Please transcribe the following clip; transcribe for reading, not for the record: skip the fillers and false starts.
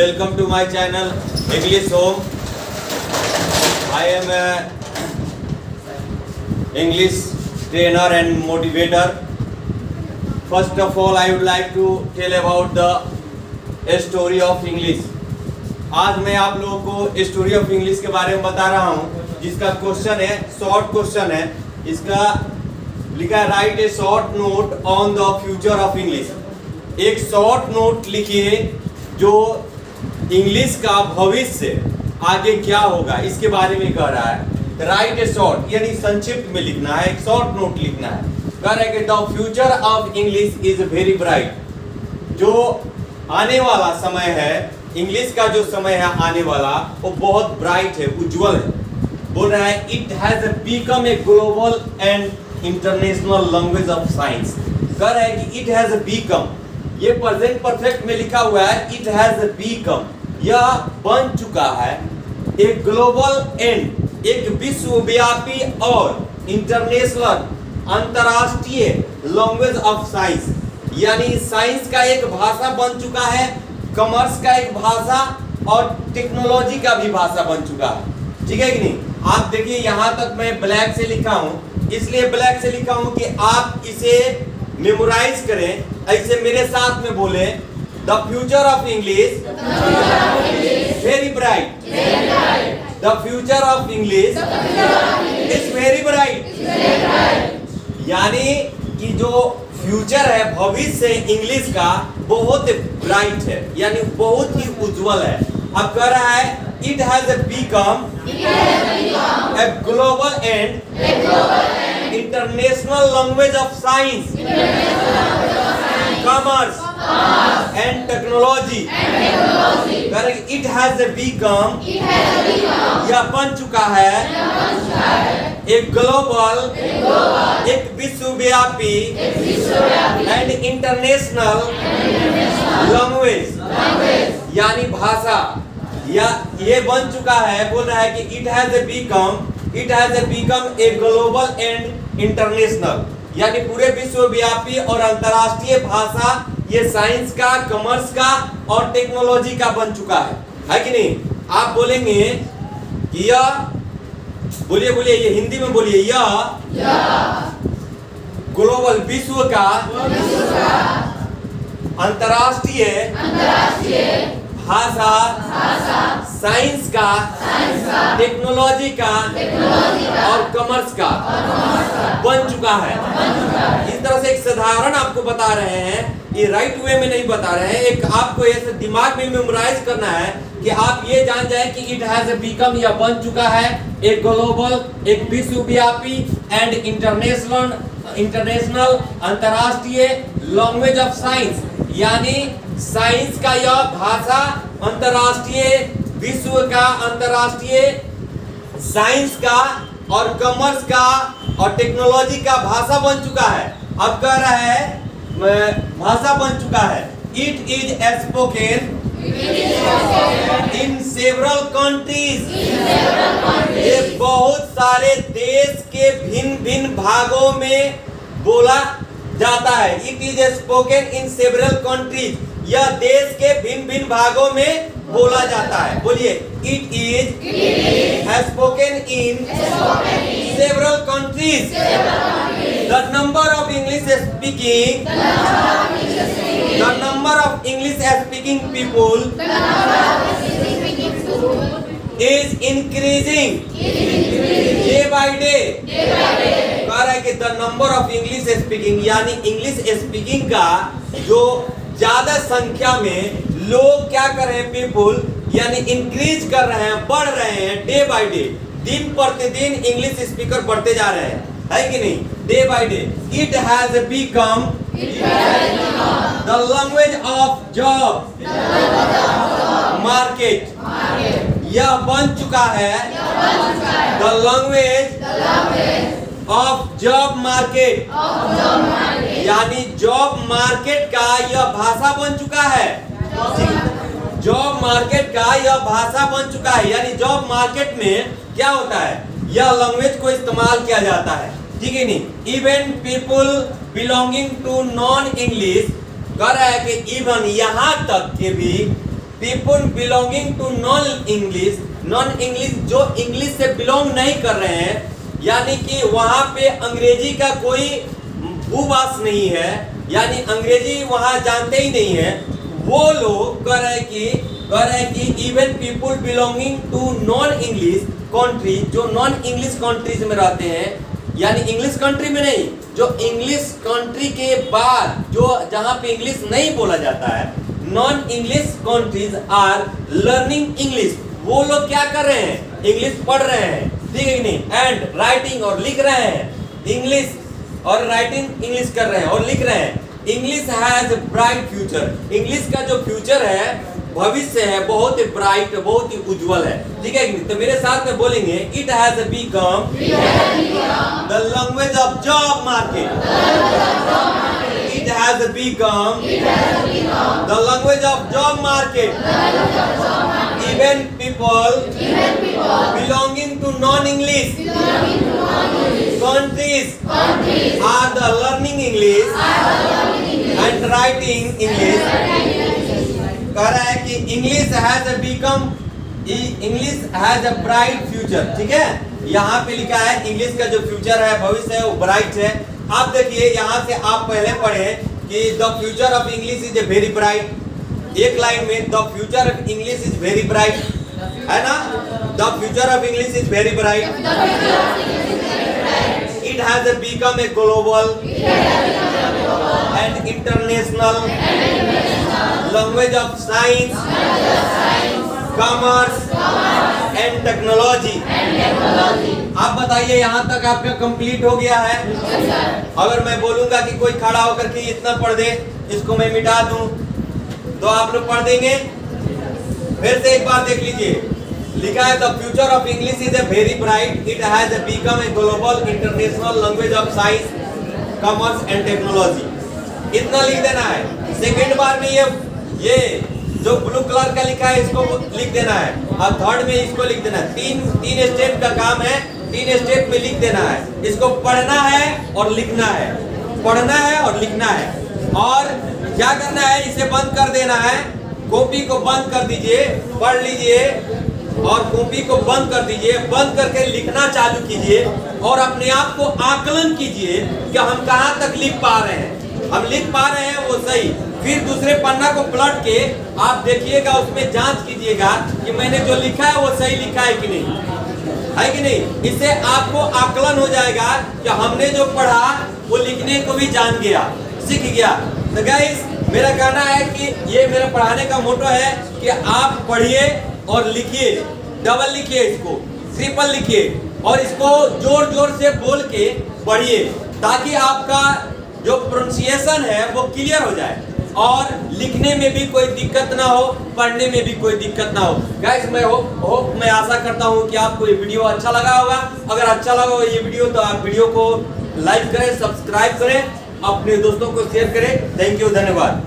welcome to my channel English Home. I am a English trainer and motivator. First of all, I would like to tell about the story of English. आज मैं आप लोगों को story of English के बारे में बता रहा हूँ, जिसका क्वेश्चन है, शॉर्ट क्वेश्चन है। इसका लिखा है right A short note on the future of English. एक शॉर्ट नोट लिखिए जो इंग्लिश का भविष्य आगे क्या होगा इसके बारे में कह रहा है। राइट ए शॉर्ट यानी संक्षिप्त में लिखना है, एक शॉर्ट नोट लिखना है। कह रहा है कि the future of English is very bright. जो आने वाला समय है, इंग्लिश का जो समय है आने वाला, वो बहुत ब्राइट है, उज्जवल है। बोल रहा है it has become a global and international language of science. कह रहा है कि इट हैज बिकम, ये प्रेजेंट परफेक्ट में लिखा हुआ है, इट हैज बिकम, यह बन चुका है एक ग्लोबल एंड, एक विश्वव्यापी और इंटरनेशनल, अंतरराष्ट्रीय लैंग्वेज ऑफ साइंस, यानी साइंस का एक भाषा बन चुका है, कॉमर्स का एक भाषा और टेक्नोलॉजी का भी भाषा बन चुका है। ठीक है कि नहीं? आप देखिए यहाँ तक मैं ब्लैक से लिखा हूँ, इसलिए ब्लैक से लिखा हूँ कि आप इसे मेमोराइज करें। ऐसे मेरे साथ में बोले, the future of English very bright, the future of English is very bright. यानी कि जो फ्यूचर है, भविष्य इंग्लिश का बहुत ब्राइट है, यानी बहुत ही उज्जवल है। अब कह रहा है it has become a global and international language of science, commerce and technology. It has become, यह बन चुका है एक ग्लोबल, एक विश्वव्यापी एंड इंटरनेशनल लैंग्वेज, यानी भाषा, या ये बन चुका है। बोल रहा है कि it has become a global and international, यानी पूरे विश्वव्यापी और अंतरराष्ट्रीय भाषा ये साइंस का, कॉमर्स का और टेक्नोलॉजी का बन चुका है कि नहीं? आप बोलेंगे कि यह, बोलिए ये हिंदी में बोलिए, यह ग्लोबल, विश्व का, अंतरराष्ट्रीय भाषा, साइंस का, टेक्नोलॉजी का और कॉमर्स का बन चुका है। इस तरह से एक साधारण आपको बता रहे हैं, ये राइट वे में नहीं बता रहे हैं, एक आपको ऐसे दिमाग में मेमोराइज करना है कि आप ये जान जाए कि इट हैज बिकम, यह बन चुका है एक ग्लोबल, एक विश्वव्यापी एंड इंटरनेशनल अंतरराष्ट्रीय लैंग्वेज ऑफ साइंस, यानी साइंस का यह भाषा, अंतरराष्ट्रीय, विश्व का, अंतरराष्ट्रीय साइंस का और कॉमर्स का और टेक्नोलॉजी का भाषा बन चुका है। अब कह रहा है भाषा बन चुका है। It is spoken in several countries, ये बहुत सारे देश के भिन्न भिन्न भागों में बोला जाता है। It is spoken in several countries, यह देश के भिन्न भिन्न भागों में बोला जाता है। बोलिए it is spoken in several countries. The number of English speaking, the number of English speaking people is increasing day by day। कह रहा है कि the number of English speaking, यानी इंग्लिश स्पीकिंग का जो ज्यादा संख्या में लोग क्या कर रहे हैं, पीपुल, यानी इंक्रीज कर रहे हैं, बढ़ रहे हैं, डे बाय डे, दिन प्रतिदिन इंग्लिश स्पीकर बढ़ते जा रहे हैं, है कि नहीं? Day by day. It has become the language of job market, यह बन चुका है the language of job market, यानी जॉब मार्केट का यह भाषा बन चुका है। जॉब मार्केट का यह भाषा बन चुका है, यानी जॉब मार्केट में क्या होता है, यह लैंग्वेज को इस्तेमाल किया जाता है। ठीक है नहीं? Even people belonging to non English, कह रहा है कि इवन यहाँ तक के भी people belonging to non English, non English जो इंग्लिश से बिलोंग नहीं कर रहे हैं, यानी कि वहां पे अंग्रेजी का कोई भूभाष नहीं है, यानी अंग्रेजी वहां जानते ही नहीं है, वो लोग कह रहे हैं कि even people belonging to non English country, जो नॉन इंग्लिश कंट्रीज में रहते हैं, यानी इंग्लिश कंट्री में नहीं, जो इंग्लिश कंट्री के बाद जो जहां पे इंग्लिश नहीं बोला जाता है, non English countries are learning English, वो लोग क्या कर रहे हैं, इंग्लिश पढ़ रहे हैं, ठीक है कि नहीं, एंड राइटिंग और लिख रहे हैं इंग्लिश, और राइटिंग इंग्लिश कर रहे हैं और लिख रहे हैं। English has bright future, English का जो फ्यूचर है, भविष्य है, बहुत ही ब्राइट, बहुत ही उज्जवल है, ठीक है कि नहीं। तो मेरे साथ में बोलेंगे, it has become the language of job market, it has become the language of job market. Even people belonging to non-English countries are the learning English and writing English. कह रहा है कि English has a bright future, ठीक है। यहाँ पे लिखा है इंग्लिश का जो फ्यूचर है, भविष्य है, वो ब्राइट है। आप देखिए यहाँ से आप पहले पढ़े कि the future of English is a very bright, एक लाइन में the future of English is very bright, है ना, the future of English is very bright, it has become a global and international language of science, commerce and technology. आप बताइए यहाँ तक आपका complete हो गया है? अगर मैं बोलूंगा कि कोई खड़ा होकर के इतना पढ़ दे, इसको मैं मिटा दूं, तो आप लोग पढ़ देंगे? फिर से एक बार देख लीजिए, लिखा है the future of English is a very bright, it has become a global international language of science, commerce and technology. इतना लिख देना है। सेकेंड बार में ये जो ब्लू कलर का लिखा है इसको लिख देना है, और थर्ड में इसको लिख देना है। तीन स्टेप का काम है, 3 स्टेप में लिख देना है। इसको पढ़ना है और लिखना है, पढ़ना है और लिखना है। और क्या करना है, इसे बंद कर देना है, कॉपी को बंद कर दीजिए, पढ़ लीजिए और कॉपी को बंद कर दीजिए, बंद करके लिखना चालू कीजिए और अपने आप को आकलन कीजिए कि हम कहाँ तक लिख पा रहे हैं, हम लिख पा रहे हैं वो सही। फिर दूसरे पन्ना को पलट के आप देखिएगा, उसमें जांच कीजिएगा कि मैंने जो लिखा है वो सही लिखा है कि नहीं, है कि नहीं। इससे आपको आकलन हो जाएगा कि हमने जो पढ़ा वो लिखने को भी जान गया, सीख गया। तो गाइस, मेरा कहना है कि ये मेरा पढ़ाने का मोटो है कि आप पढ़िए और लिखिए, डबल लिखिए, इसको ट्रिपल लिखिए और इसको जोर जोर से बोल के पढ़िए, ताकि आपका जो प्रोनाउंसिएशन है वो क्लियर हो जाए और लिखने में भी कोई दिक्कत ना हो, पढ़ने में भी कोई दिक्कत ना हो। गाइस, मैं आशा करता हूँ कि आपको ये वीडियो अच्छा लगा होगा। अगर अच्छा लगा हो ये वीडियो तो आप वीडियो को लाइक करें, सब्सक्राइब करें, अपने दोस्तों को शेयर करें। थैंक यू, धन्यवाद।